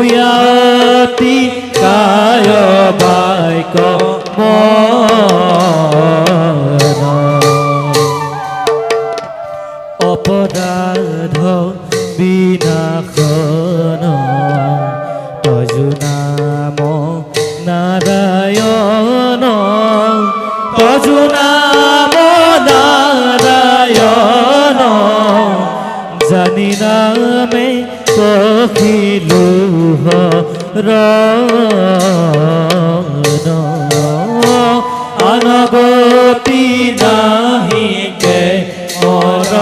ভূয়াতি কায় বাইক অপরাধ বিনাশন তজু নাম নারায়ণ তজু নাম নারায়ণ জানি নামে কহিলু আনগতি নাহি কে মর